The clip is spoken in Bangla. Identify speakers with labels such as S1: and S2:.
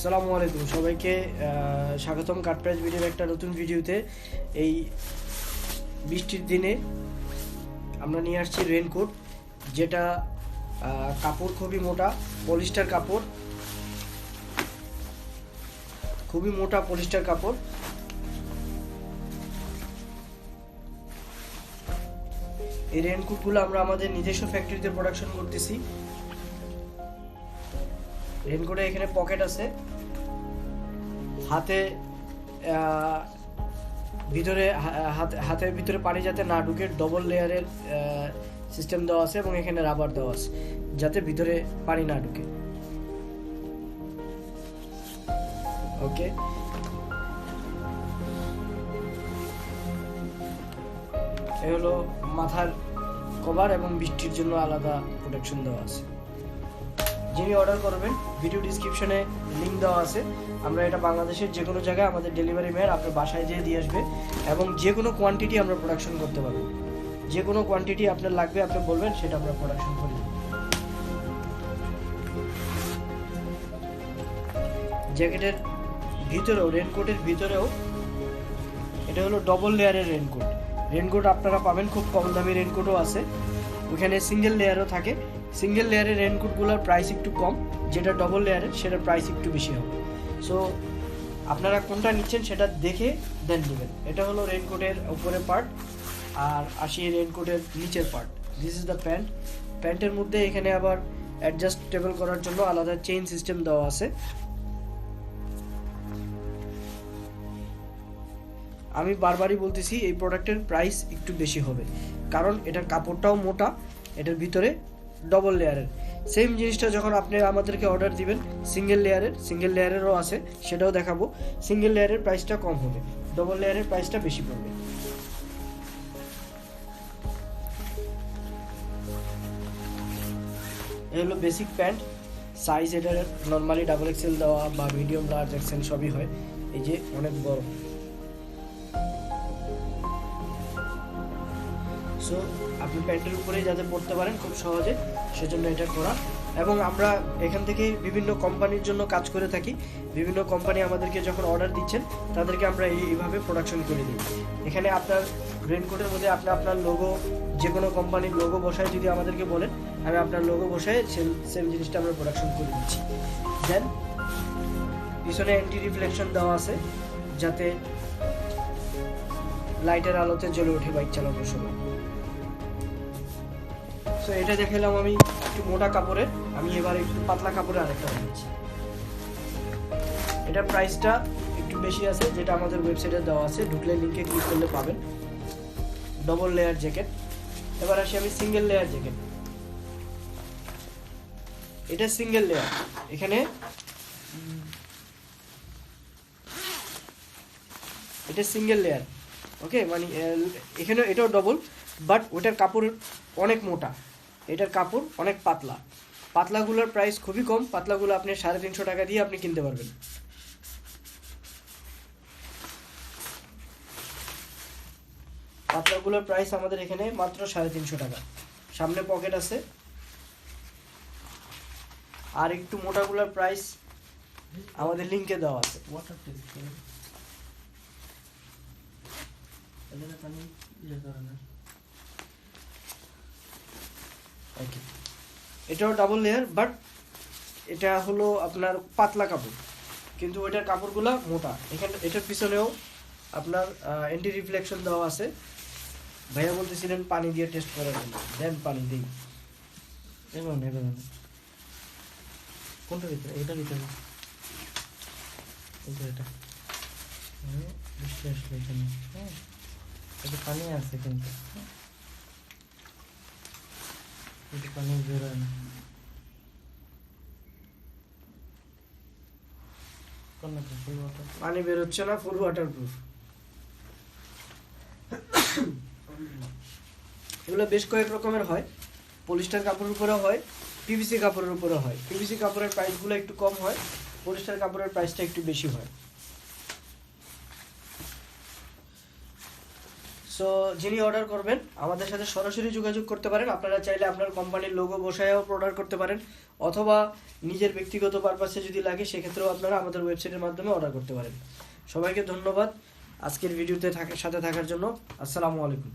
S1: আসসালামু আলাইকুম সবাইকে স্বাগতম cutpricebd একটা নতুন ভিডিওতে। এই বৃষ্টির দিনে আমরা নিয়ে আসছি রেইনকোট, যেটা কাপড় খুবই মোটা, পলিস্টার কাপড়, খুবই মোটা পলিস্টার কাপড়। এই রেইনকোটগুলো আমরা আমাদের নিজস্ব ফ্যাক্টরিতে প্রোডাকশন করতেছি। রেইনকোটে এখানে পকেট আছে, হাতে ভিতরে হাতের ভিতরে পানি যাতে না ঢুকে ডবল লেয়ারের সিস্টেম দেওয়া আছে, এবং এখানে রাবার দেওয়া আছে যাতে ভিতরে পানি না ঢুকে। ওকে, এই হলো মাথার কভার, এবং বৃষ্টির জন্য আলাদা প্রোটেকশন দেওয়া আছে। যিনি অর্ডার করবেন, ভিডিও ডিসক্রিপশনে লিঙ্ক দেওয়া আছে। আমরা এটা বাংলাদেশের যে কোনো জায়গায় আমাদের ডেলিভারি ম্যান আপনার বাসায় যেয়ে দিয়ে আসবে, এবং যে কোনো কোয়ান্টিটি আমরা প্রোডাকশন করতে পারবো। যে কোনো কোয়ান্টিটি আপনার লাগবে আপনি বলবেন, সেটা আমরা প্রোডাকশন করি। জ্যাকেটের ভিতরেও, রেইনকোটের ভিতরেও, এটা হলো ডবল লেয়ারের রেইনকোট। রেইনকোট আপনারা পাবেন খুব কম দামি রেইনকোটও আছে, ওখানে সিঙ্গেল লেয়ারও থাকে। সিঙ্গেল লেয়ারের রেইনকোটগুলোর প্রাইস একটু কম, যেটা ডবল লেয়ারের সেটার প্রাইস একটু বেশি হবে। সো আপনারা কোনটা নিচ্ছেন সেটা দেখে দেন নেবেন। এটা হলো রেইনকোটের উপরের পার্ট, আর আসি রেইনকোটের নিচের part. This is the pant. প্যান্টের মধ্যে এখানে আবার অ্যাডজাস্টেবল করার জন্য আলাদা চেইন সিস্টেম দেওয়া আছে। আমি বারবারই বলতেছি এই প্রোডাক্টের প্রাইস একটু বেশি হবে, কারণ এটার কাপড়টাও মোটা, এটার ভিতরে ডবল লেয়ারের। সেম জিনিসটা যখন আপনি আমাদেরকে অর্ডার দিবেন সিঙ্গেল লেয়ারেরও আছে, সেটাও দেখাবো। সিঙ্গেল লেয়ারের প্রাইসটা কম হবে, ডবল লেয়ারের প্রাইসটা বেশি পড়বে। এই হলো বেসিক প্যান্ট সাইজ। এটা নর্মালি ডাবল এক্সেল দেওয়া বা মিডিয়াম লার্জ এক্সেল সবই হয়। এই যে অনেক বড়। সো আপনি প্যান্টের উপরে যাতে পড়তে পারেন খুব সহজে, সেজন্য এটা করা। এবং আমরা এখান থেকে বিভিন্ন কোম্পানির জন্য কাজ করে থাকি। বিভিন্ন কোম্পানি আমাদেরকে যখন অর্ডার দিচ্ছেন, তাদেরকে আমরা এইভাবে প্রোডাকশন করে দিই। এখানে আপনার রেইনকোটের মধ্যে আপনি আপনার লোগো, যে কোনো কোম্পানির লোগো বসায় যদি আমাদেরকে বলেন, আমি আপনার লোগো বসায় সেম জিনিসটা আমরা প্রোডাকশন করে দিচ্ছি। দেন পিছনে অ্যান্টি রিফ্লেকশন দেওয়া আছে, যাতে লাইটের আলোতে জ্বলে ওঠে বাইক চালানোর সময়। সো এটা দেখালাম আমি একটু মোটা কাপড়ের, আমি এবার একটু পাতলা কাপড়ের আরেকটা দেখাচ্ছি। এটা প্রাইসটা একটু বেশি আছে, যেটা আমাদের ওয়েবসাইটে দেওয়া আছে, ঢুকলে লিঙ্কে ক্লিক করলে পাবেন। Double layer jacket. এবার আসি আমি সিঙ্গেল লেয়ার জ্যাকেট। এটা সিঙ্গেল লেয়ার, এখানে এটা সিঙ্গেল লেয়ার। ওকে, মানে এখানে এটাও ডবল, বাট ওটার কাপড় অনেক মোটা, এটার কাপড় অনেক পাতলা। পাতলাগুলোর প্রাইস খুবই কম, পাতলাগুলো আপনি 350 টাকা দিয়ে আপনি কিনতে পারবেন। পাতলাগুলোর প্রাইস আমাদের এখানে মাত্র 350 টাকা। সামনে পকেট আছে। আর একটু মোটাগুলোর প্রাইস আমাদের লিঙ্কে দেওয়া আছে। এটাও ডাবল লেয়ার, বাট এটা হলো আপনার পাতলা কাপড়, কিন্তু ওইটার কাপড়গুলো মোটা। এখানে এটার পিছনেও আপনার অ্যান্টি রিফ্লেকশন দেওয়া আছে। ভাইয়া বলতেছিলেন পানি দিয়ে টেস্ট করার জন্য, দেন পানি দিই। কোনটা ভিতরে? এটা ভিতরে, এটা বৃষ্টি আসলো এখানে। এটা পানি আছে, কিন্তু এটা পানি বেরোয় না। পানি বেরোচ্ছে না, ফুল ওয়াটার প্রুফ। এগুলো বেশ কয়েক রকমের হয়, পলিস্টার কাপড়ের উপরে হয়, পিভিসি কাপড়ের উপরে হয়। পিভিসি কাপড়ের প্রাইসগুলো একটু কম হয়, পলিস্টার কাপড়ের প্রাইসটা একটু বেশি হয়। সো যিনি অর্ডার করবেন আমাদের সাথে সরাসরি যোগাযোগ করতে পারেন। আপনারা চাইলে আপনার কোম্পানির লোগো বসায়ও অর্ডার করতে পারেন, অথবা নিজের ব্যক্তিগত পারপাসে যদি লাগে সেক্ষেত্রেও আপনারা আমাদের ওয়েবসাইটের মাধ্যমে অর্ডার করতে পারেন। সবাইকে ধন্যবাদ আজকের ভিডিওতে সাথে থাকার জন্য। আসসালামু আলাইকুম।